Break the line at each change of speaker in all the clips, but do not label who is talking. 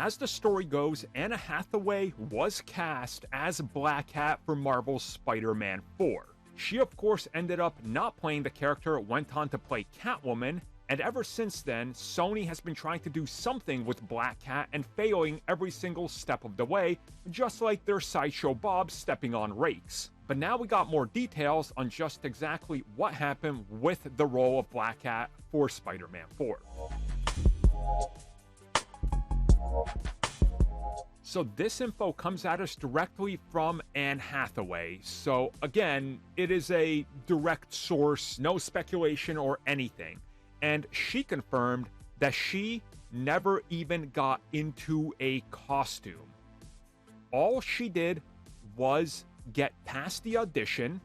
As the story goes, Anna Hathaway was cast as Black Cat for Marvel's Spider-Man 4. She of course ended up not playing the character, went on to play Catwoman, and ever since then, Sony has been trying to do something with Black Cat and failing every single step of the way, just like their Sideshow Bob stepping on rakes. But now we got more details on just exactly what happened with the role of Black Cat for Spider-Man 4. So this info comes at us directly from Anne Hathaway. So again, it is a direct source, no speculation or anything. And she confirmed that she never even got into a costume. All she did was get past the audition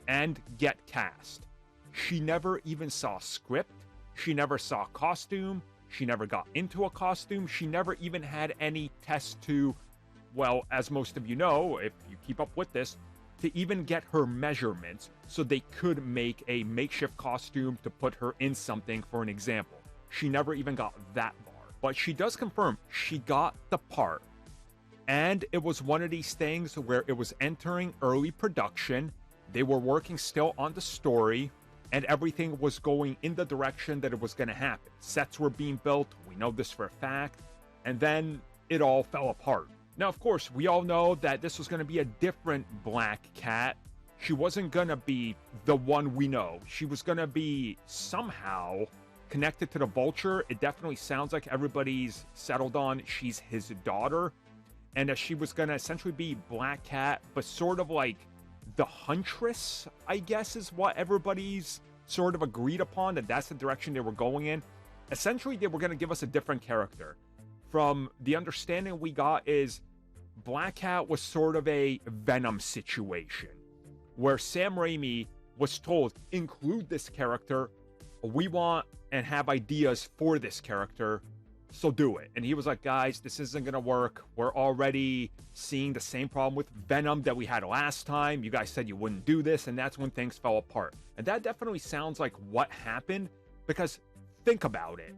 and get cast. She never even saw a script. She never saw a costume. She never got into a costume. She never even had any tests to, well, as most of you know, if you keep up with this, to even get her measurements so they could make a makeshift costume to put her in something, for an example. She never even got that far. But she does confirm she got the part. And it was one of these things where it was entering early production. They were working still on the story, and everything was going in the direction that it was going to happen. Sets were being built, we know this for a fact, and then it all fell apart. Now, of course, we all know that this was going to be a different Black Cat. She wasn't going to be the one we know. She was going to be somehow connected to the Vulture. It definitely sounds like everybody's settled on she's his daughter, and that she was going to essentially be Black Cat, but sort of like the Huntress, I guess, is what everybody's sort of agreed upon, that that's the direction they were going in. Essentially, they were going to give us a different character. From the understanding we got is Black Cat was sort of a Venom situation, where Sam Raimi was told, include this character, we want and have ideas for this character, so do it. And he was like, guys, this isn't gonna work. We're already seeing the same problem with Venom that we had last time. You guys said you wouldn't do this, and that's when things fell apart. And that definitely sounds like what happened, because think about it.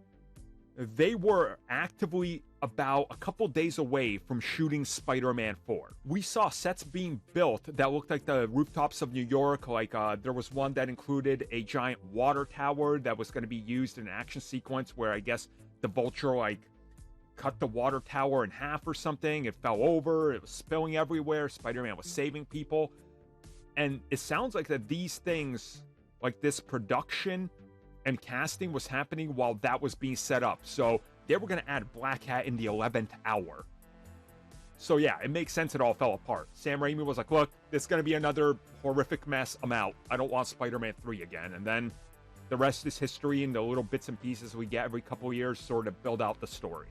They were actively about a couple days away from shooting Spider-Man 4. We saw sets being built that looked like the rooftops of New York. Like there was one that included a giant water tower that was going to be used in an action sequence where I guess the Vulture like cut the water tower in half or something. It fell over. It was spilling everywhere. Spider-Man was saving people. And it sounds like that these things, like this production and casting, was happening while that was being set up. So they were going to add Black Cat in the 11th hour. So yeah, it makes sense it all fell apart. Sam Raimi was like, look, this is going to be another horrific mess. I'm out. I don't want Spider-Man 3 again. And then the rest is history, and the little bits and pieces we get every couple of years sort of build out the story.